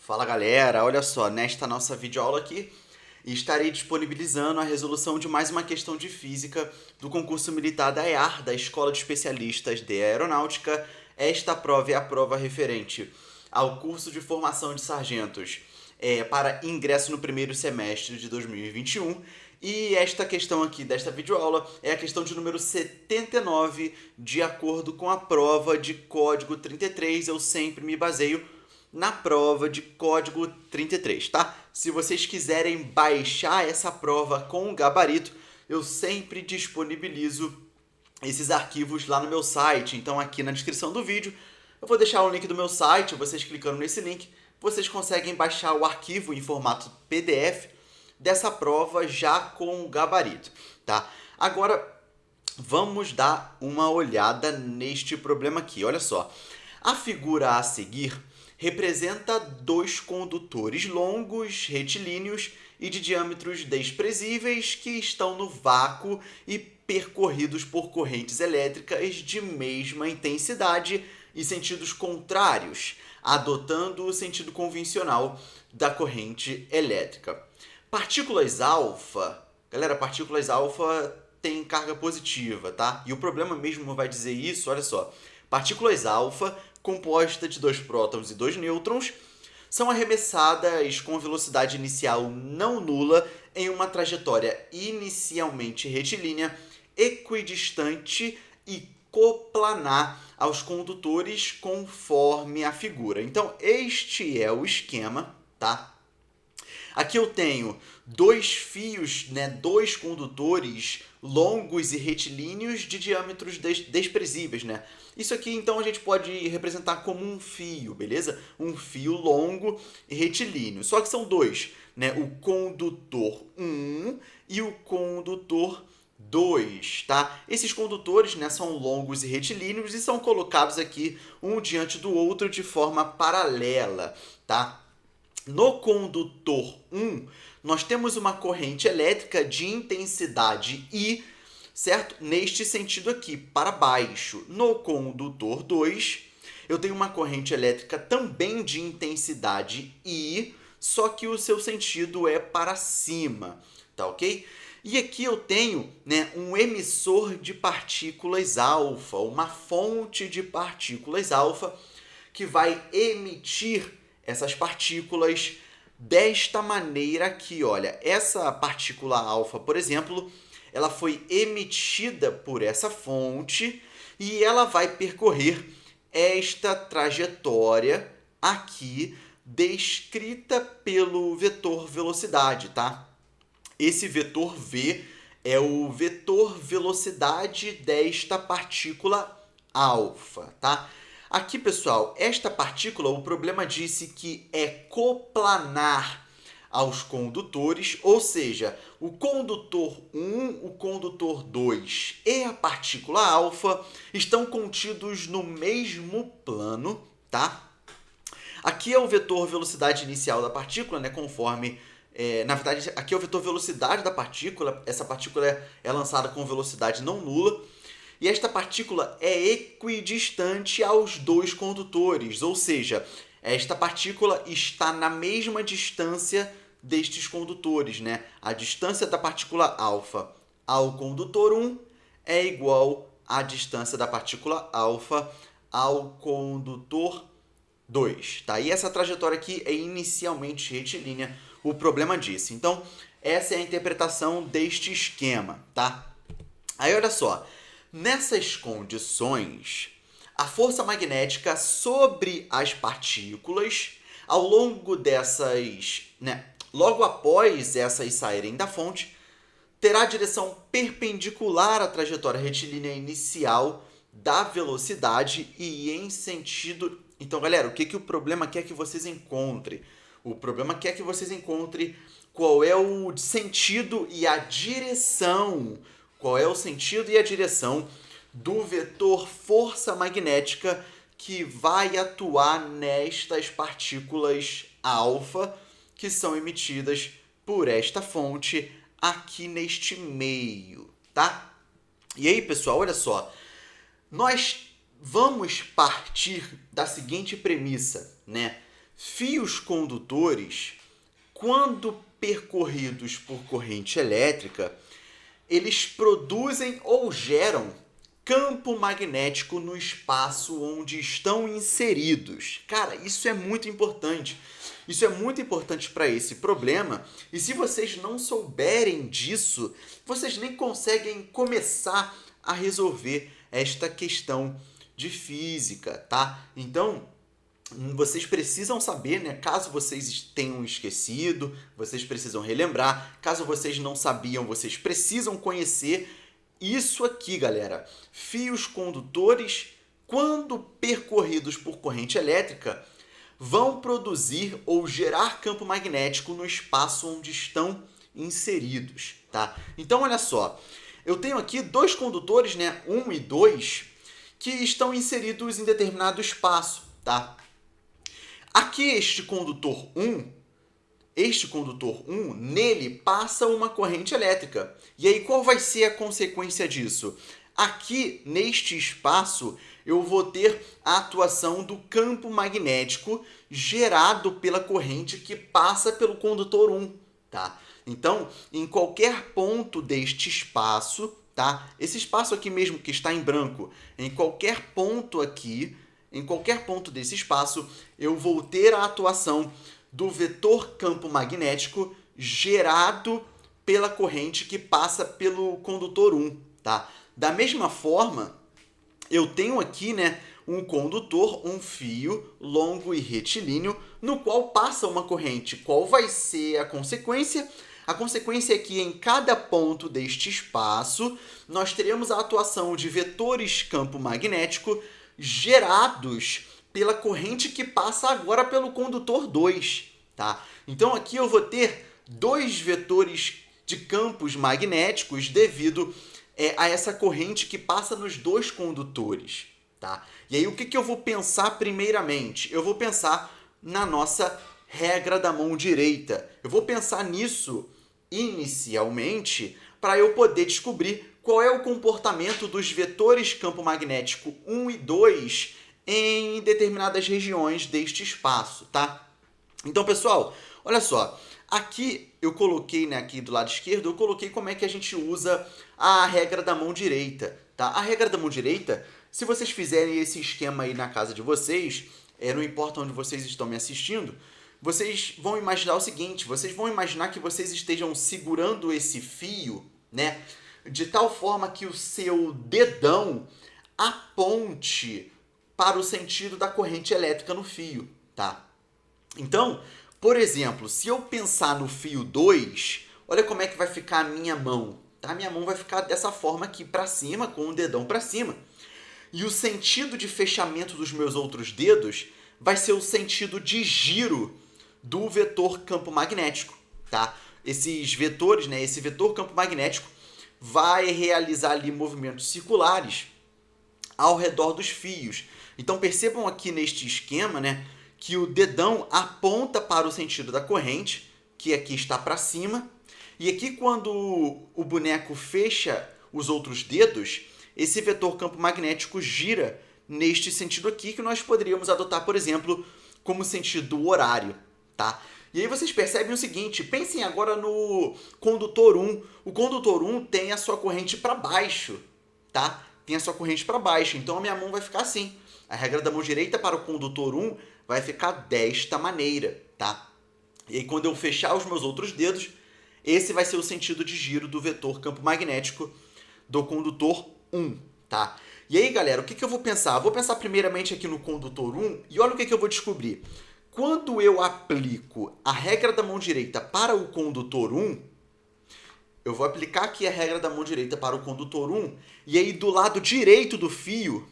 Fala galera, olha só, nesta nossa videoaula aqui estarei disponibilizando a resolução de mais uma questão de física do concurso militar da EAR, da Escola de Especialistas de Aeronáutica. Esta prova é a prova referente ao curso de formação de sargentos para ingresso no primeiro semestre de 2021. E esta questão aqui desta videoaula é a questão de número 79, de acordo com a prova de código 33. Eu sempre me baseio na prova de código 33, tá? Se vocês quiserem baixar essa prova com o gabarito, eu sempre disponibilizo esses arquivos lá no meu site. Então aqui na descrição do vídeo eu vou deixar o link do meu site. Vocês clicando nesse link, vocês conseguem baixar o arquivo em formato PDF dessa prova já com o gabarito, tá? Agora vamos dar uma olhada neste problema aqui. Olha só, a figura a seguir representa dois condutores longos, retilíneos e de diâmetros desprezíveis que estão no vácuo e percorridos por correntes elétricas de mesma intensidade e sentidos contrários, adotando o sentido convencional da corrente elétrica. Partículas alfa, galera, partículas alfa têm carga positiva, tá? E o problema mesmo vai dizer isso, olha só. Partículas alfa, composta de dois prótons e dois nêutrons, são arremessadas com velocidade inicial não nula em uma trajetória inicialmente retilínea, equidistante e coplanar aos condutores conforme a figura. Então, este é o esquema, tá? Aqui eu tenho dois fios, dois condutores longos e retilíneos de diâmetros desprezíveis, Isso aqui, então, a gente pode representar como um fio, beleza? Um fio longo e retilíneo. Só que são dois, O condutor 1 e o condutor 2, tá? Esses condutores, são longos e retilíneos e são colocados aqui um diante do outro de forma paralela, tá? No condutor 1, nós temos uma corrente elétrica de intensidade I, certo? Neste sentido aqui, para baixo. No condutor 2, eu tenho uma corrente elétrica também de intensidade I, só que o seu sentido é para cima, tá ok? E aqui eu tenho um emissor de partículas alfa, uma fonte de partículas alfa que vai emitir essas partículas desta maneira aqui, olha. Essa partícula alfa, por exemplo, ela foi emitida por essa fonte e ela vai percorrer esta trajetória aqui descrita pelo vetor velocidade, tá? Esse vetor V é o vetor velocidade desta partícula alfa, tá? Aqui, pessoal, esta partícula, o problema disse que é coplanar aos condutores, ou seja, o condutor 1, o condutor 2 e a partícula alfa estão contidos no mesmo plano, tá? Aqui é o vetor velocidade inicial da partícula, conforme... na verdade, aqui é o vetor velocidade da partícula. Essa partícula é lançada com velocidade não nula. E esta partícula é equidistante aos dois condutores, ou seja, esta partícula está na mesma distância destes condutores, A distância da partícula alfa ao condutor 1 é igual à distância da partícula alfa ao condutor 2, tá? E essa trajetória aqui é inicialmente retilínea, o problema disse. Então, essa é a interpretação deste esquema, tá? Aí, olha só. Nessas condições, a força magnética sobre as partículas, ao longo dessas, logo após essas saírem da fonte, terá direção perpendicular à trajetória retilínea inicial da velocidade e em sentido... Então, galera, o que o problema quer que vocês encontrem? O problema quer que vocês encontrem qual é o sentido e a direção. Qual é o sentido e a direção do vetor força magnética que vai atuar nestas partículas alfa que são emitidas por esta fonte aqui neste meio, tá? E aí, pessoal, olha só. Nós vamos partir da seguinte premissa, fios condutores, quando percorridos por corrente elétrica, eles produzem ou geram campo magnético no espaço onde estão inseridos. Cara, isso é muito importante. Isso é muito importante para esse problema. E se vocês não souberem disso, vocês nem conseguem começar a resolver esta questão de física, tá? Então, vocês precisam saber, né? Caso vocês tenham esquecido, vocês precisam relembrar. Caso vocês não sabiam, vocês precisam conhecer isso aqui, galera. Fios condutores, quando percorridos por corrente elétrica, vão produzir ou gerar campo magnético no espaço onde estão inseridos, tá? Então, olha só. Eu tenho aqui dois condutores, né? 1 e 2, que estão inseridos em determinado espaço, tá? Aqui este condutor 1, nele passa uma corrente elétrica. E aí qual vai ser a consequência disso? Aqui neste espaço eu vou ter a atuação do campo magnético gerado pela corrente que passa pelo condutor 1, tá? Então, em qualquer ponto deste espaço, tá? Esse espaço aqui mesmo que está em branco, em qualquer ponto desse espaço, eu vou ter a atuação do vetor campo magnético gerado pela corrente que passa pelo condutor 1, tá? Da mesma forma, eu tenho aqui, né, um condutor, um fio longo e retilíneo, no qual passa uma corrente. Qual vai ser a consequência? A consequência é que em cada ponto deste espaço, nós teremos a atuação de vetores campo magnético gerados pela corrente que passa agora pelo condutor 2, tá? Então aqui eu vou ter dois vetores de campos magnéticos devido a essa corrente que passa nos dois condutores, tá? E aí o que eu vou pensar primeiramente? Eu vou pensar na nossa regra da mão direita. Eu vou pensar nisso inicialmente para eu poder descobrir qual é o comportamento dos vetores campo magnético 1 e 2 em determinadas regiões deste espaço, tá? Então, pessoal, olha só. Aqui eu coloquei, né, aqui do lado esquerdo, eu coloquei como é que a gente usa a regra da mão direita, tá? A regra da mão direita, se vocês fizerem esse esquema aí na casa de vocês, não importa onde vocês estão me assistindo, vocês vão imaginar o seguinte, vocês vão imaginar que vocês estejam segurando esse fio, né, de tal forma que o seu dedão aponte para o sentido da corrente elétrica no fio, tá? Então, por exemplo, se eu pensar no fio 2, olha como é que vai ficar a minha mão, tá? A minha mão vai ficar dessa forma aqui para cima, com o dedão para cima. E o sentido de fechamento dos meus outros dedos vai ser o sentido de giro do vetor campo magnético, tá? Esses vetores, né, esse vetor campo magnético vai realizar ali movimentos circulares ao redor dos fios. Então percebam aqui neste esquema, né, que o dedão aponta para o sentido da corrente, que aqui está para cima, e aqui quando o boneco fecha os outros dedos, esse vetor campo magnético gira neste sentido aqui, que nós poderíamos adotar, por exemplo, como sentido horário, tá? E aí vocês percebem o seguinte, pensem agora no condutor 1. O condutor 1 tem a sua corrente para baixo, tá? Tem a sua corrente para baixo, então a minha mão vai ficar assim. A regra da mão direita para o condutor 1 vai ficar desta maneira, tá? E aí quando eu fechar os meus outros dedos, esse vai ser o sentido de giro do vetor campo magnético do condutor 1, tá? E aí, galera, o que eu vou pensar? Eu vou pensar primeiramente aqui no condutor 1 e olha o que eu vou descobrir. Quando eu aplico a regra da mão direita para o condutor 1, eu vou aplicar aqui a regra da mão direita para o condutor 1 e aí do lado direito do fio,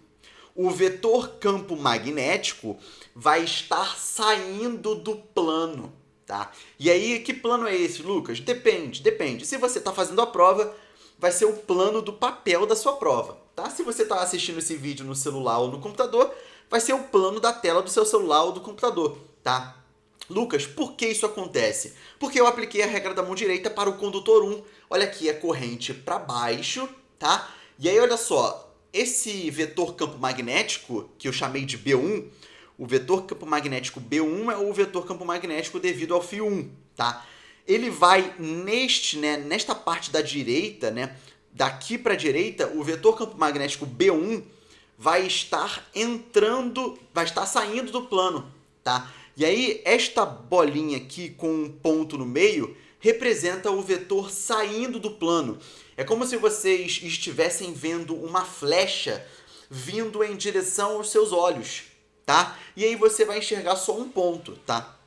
o vetor campo magnético vai estar saindo do plano, tá? E aí, que plano é esse, Lucas? Depende. Se você está fazendo a prova, vai ser o plano do papel da sua prova, tá? Se você está assistindo esse vídeo no celular ou no computador, vai ser o plano da tela do seu celular ou do computador, tá? Lucas, por que isso acontece? Porque eu apliquei a regra da mão direita para o condutor 1. Olha aqui, a corrente para baixo, tá? E aí, olha só, esse vetor campo magnético, que eu chamei de B1, O vetor campo magnético B1 é o vetor campo magnético devido ao fio 1, tá? Ele vai nesta parte da direita, né? Daqui para a direita, o vetor campo magnético B1 vai estar saindo do plano, tá? E aí, esta bolinha aqui com um ponto no meio representa o vetor saindo do plano. É como se vocês estivessem vendo uma flecha vindo em direção aos seus olhos, tá? E aí você vai enxergar só um ponto, tá?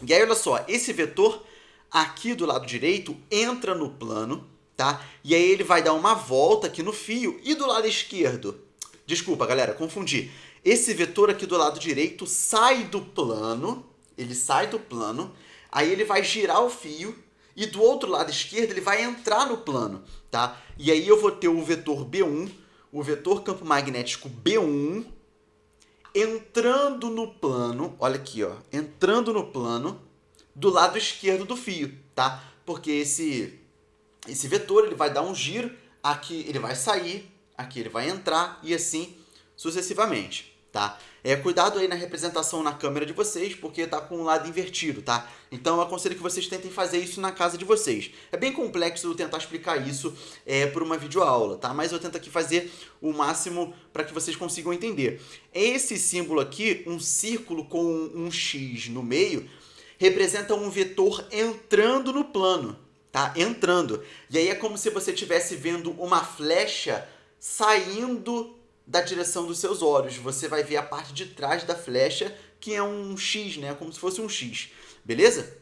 E aí, olha só, esse vetor aqui do lado direito entra no plano, tá? E aí ele vai dar uma volta aqui no fio e do lado esquerdo... Desculpa, galera, confundi. Esse vetor aqui do lado direito sai do plano, aí ele vai girar o fio e do outro lado esquerdo ele vai entrar no plano, tá? E aí eu vou ter o vetor B1, o vetor campo magnético B1 entrando no plano, olha aqui, ó, entrando no plano do lado esquerdo do fio, tá? Porque esse vetor ele vai dar um giro, aqui ele vai sair, aqui ele vai entrar e assim sucessivamente, tá? Cuidado aí na representação na câmera de vocês, porque tá com o lado invertido, tá? Então eu aconselho que vocês tentem fazer isso na casa de vocês. É bem complexo eu tentar explicar isso por uma videoaula, tá? Mas eu tento aqui fazer o máximo para que vocês consigam entender. Esse símbolo aqui, um círculo com um X no meio, representa um vetor entrando no plano, tá? Entrando. E aí é como se você estivesse vendo uma flecha saindo da direção dos seus olhos. Você vai ver a parte de trás da flecha, que é um X, né? Como se fosse um X, beleza?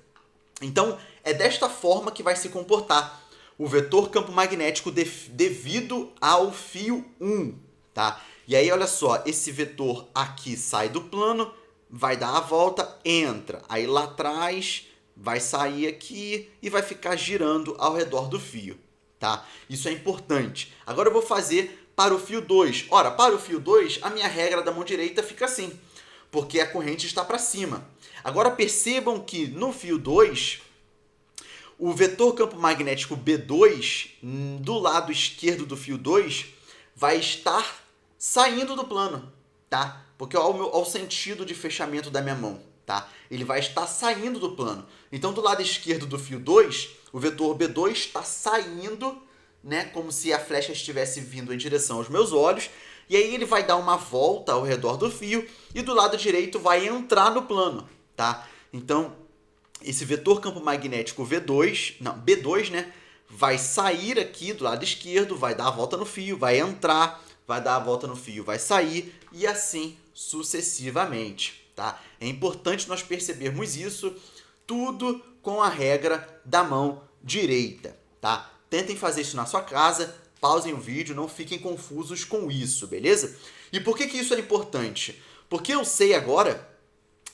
Então, é desta forma que vai se comportar o vetor campo magnético devido ao fio 1, tá? E aí, olha só, esse vetor aqui sai do plano, vai dar a volta, entra. Aí lá atrás vai sair aqui e vai ficar girando ao redor do fio, tá? Isso é importante. Agora eu vou fazer para o fio 2. Ora, para o fio 2, a minha regra da mão direita fica assim, porque a corrente está para cima. Agora percebam que no fio 2, o vetor campo magnético B2, do lado esquerdo do fio 2, vai estar saindo do plano, tá? Porque ao sentido de fechamento da minha mão, tá? Ele vai estar saindo do plano. Então, do lado esquerdo do fio 2, o vetor B2 está saindo, né, como se a flecha estivesse vindo em direção aos meus olhos, e aí ele vai dar uma volta ao redor do fio e do lado direito vai entrar no plano, tá? Então, esse vetor campo magnético B2, né, vai sair aqui do lado esquerdo, vai dar a volta no fio, vai entrar, vai dar a volta no fio, vai sair e assim sucessivamente, tá? É importante nós percebermos isso tudo com a regra da mão direita, tá? Tentem fazer isso na sua casa, pausem o vídeo, não fiquem confusos com isso, beleza? E por que isso é importante? Porque eu sei agora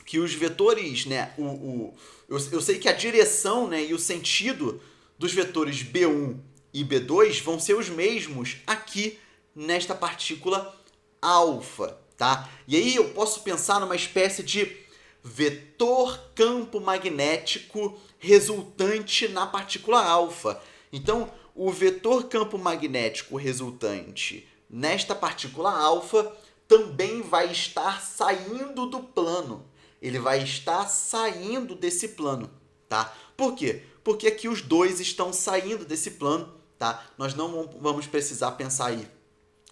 que os vetores, né, eu sei que a direção, né, e o sentido dos vetores B1 e B2 vão ser os mesmos aqui nesta partícula alfa, tá? E aí eu posso pensar numa espécie de vetor campo magnético resultante na partícula alfa. Então, o vetor campo magnético resultante nesta partícula alfa também vai estar saindo do plano. Ele vai estar saindo desse plano, tá? Por quê? Porque aqui os dois estão saindo desse plano, tá? Nós não vamos precisar pensar aí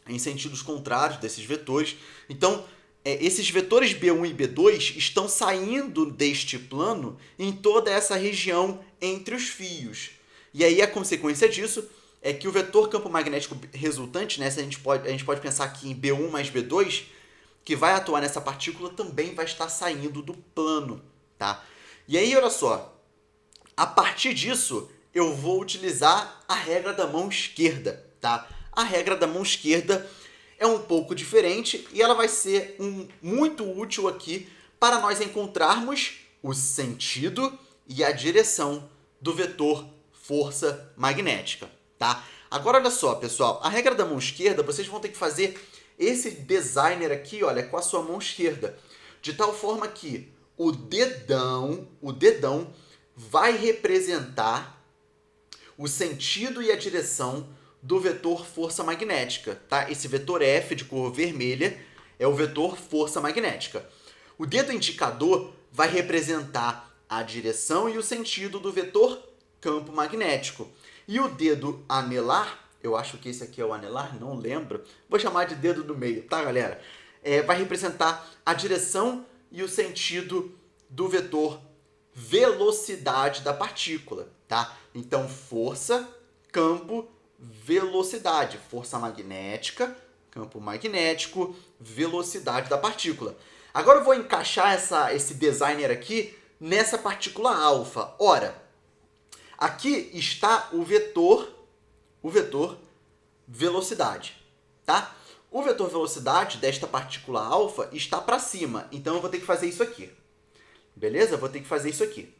em sentidos contrários desses vetores. Então, esses vetores B1 e B2 estão saindo deste plano em toda essa região entre os fios. E aí a consequência disso é que o vetor campo magnético resultante, né, a gente pode pensar aqui em B1 mais B2, que vai atuar nessa partícula, também vai estar saindo do plano, tá? E aí, olha só, a partir disso, eu vou utilizar a regra da mão esquerda, tá? A regra da mão esquerda é um pouco diferente e ela vai ser muito útil aqui para nós encontrarmos o sentido e a direção do vetor força magnética, tá? Agora, olha só, pessoal, a regra da mão esquerda, vocês vão ter que fazer esse designer aqui, olha, com a sua mão esquerda, de tal forma que o dedão vai representar o sentido e a direção do vetor força magnética, tá? Esse vetor F de cor vermelha é o vetor força magnética. O dedo indicador vai representar a direção e o sentido do vetor campo magnético. E o dedo anelar, eu acho que esse aqui é o anelar, não lembro. Vou chamar de dedo do meio, tá, galera? Vai representar a direção e o sentido do vetor velocidade da partícula, tá? Então, força, campo, velocidade. Força magnética, campo magnético, velocidade da partícula. Agora eu vou encaixar esse designer aqui nessa partícula alfa. Ora, aqui está o vetor velocidade, tá? O vetor velocidade desta partícula alfa está para cima, então eu vou ter que fazer isso aqui. Beleza? Eu vou ter que fazer isso aqui.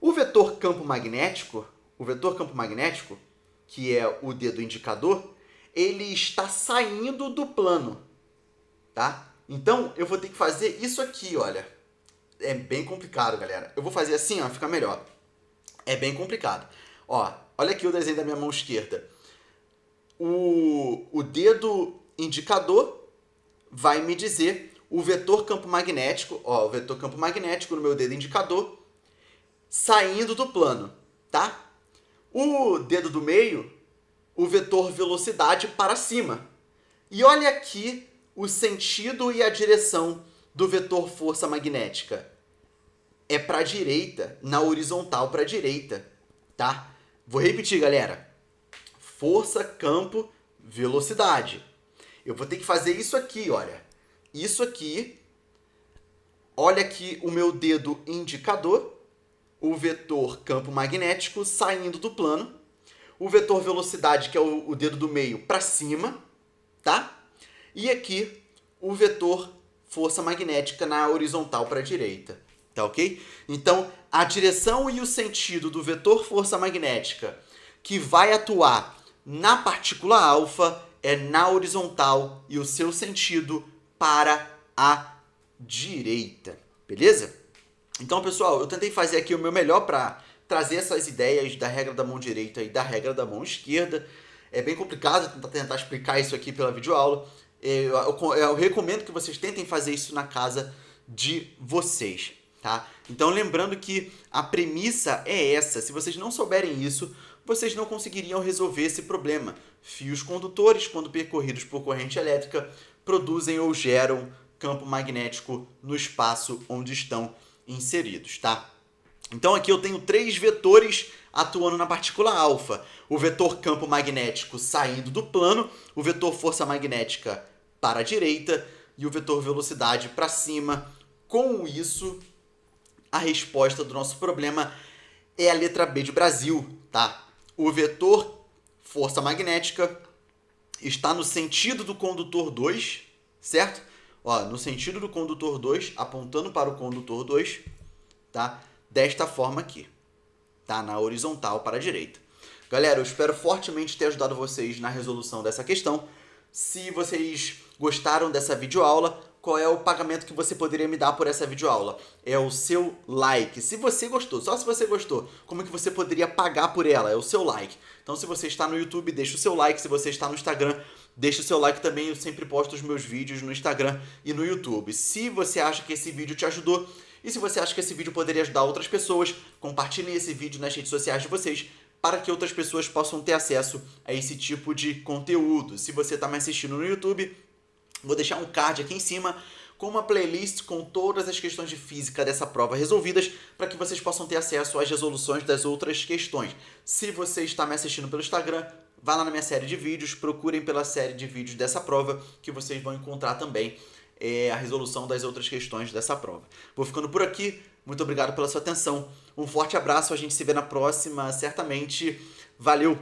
O vetor campo magnético, que é o dedo indicador, ele está saindo do plano, tá? Então, eu vou ter que fazer isso aqui, olha. É bem complicado, galera. Eu vou fazer assim, ó, fica melhor. É bem complicado. Ó, olha aqui o desenho da minha mão esquerda. O dedo indicador vai me dizer o vetor campo magnético, ó, o vetor campo magnético no meu dedo indicador, saindo do plano, tá? O dedo do meio, o vetor velocidade para cima. E olha aqui o sentido e a direção do vetor força magnética. É para a direita, na horizontal para a direita, tá? Vou repetir, galera. Força, campo, velocidade. Eu vou ter que fazer isso aqui, olha. Isso aqui. Olha aqui o meu dedo indicador, o vetor campo magnético saindo do plano, o vetor velocidade, que é o dedo do meio, para cima, tá? E aqui o vetor força magnética na horizontal para a direita, tá ok? Então, a direção e o sentido do vetor força magnética que vai atuar na partícula alfa é na horizontal e o seu sentido para a direita, beleza? Então, pessoal, eu tentei fazer aqui o meu melhor para trazer essas ideias da regra da mão direita e da regra da mão esquerda. É bem complicado tentar explicar isso aqui pela videoaula. Eu recomendo que vocês tentem fazer isso na casa de vocês, tá? Então, lembrando que a premissa é essa. Se vocês não souberem isso, vocês não conseguiriam resolver esse problema. Fios condutores, quando percorridos por corrente elétrica, produzem ou geram campo magnético no espaço onde estão inseridos, tá? Então aqui eu tenho 3 vetores atuando na partícula alfa. O vetor campo magnético saindo do plano, o vetor força magnética para a direita e o vetor velocidade para cima. Com isso, a resposta do nosso problema é a letra B de Brasil, tá? O vetor força magnética está no sentido do condutor 2, certo? Ó, no sentido do condutor 2, apontando para o condutor 2, tá? Desta forma aqui, tá? Na horizontal para a direita. Galera, eu espero fortemente ter ajudado vocês na resolução dessa questão. Se vocês gostaram dessa videoaula, qual é o pagamento que você poderia me dar por essa videoaula? É o seu like. Se você gostou, só se você gostou, como é que você poderia pagar por ela? É o seu like. Então, se você está no YouTube, deixa o seu like. Se você está no Instagram, deixa o seu like também. Eu sempre posto os meus vídeos no Instagram e no YouTube. Se você acha que esse vídeo te ajudou e se você acha que esse vídeo poderia ajudar outras pessoas, compartilhem esse vídeo nas redes sociais de vocês para que outras pessoas possam ter acesso a esse tipo de conteúdo. Se você está me assistindo no YouTube, vou deixar um card aqui em cima com uma playlist com todas as questões de física dessa prova resolvidas para que vocês possam ter acesso às resoluções das outras questões. Se você está me assistindo pelo Instagram, vá lá na minha série de vídeos, procurem pela série de vídeos dessa prova que vocês vão encontrar também a resolução das outras questões dessa prova. Vou ficando por aqui. Muito obrigado pela sua atenção. Um forte abraço. A gente se vê na próxima, certamente. Valeu!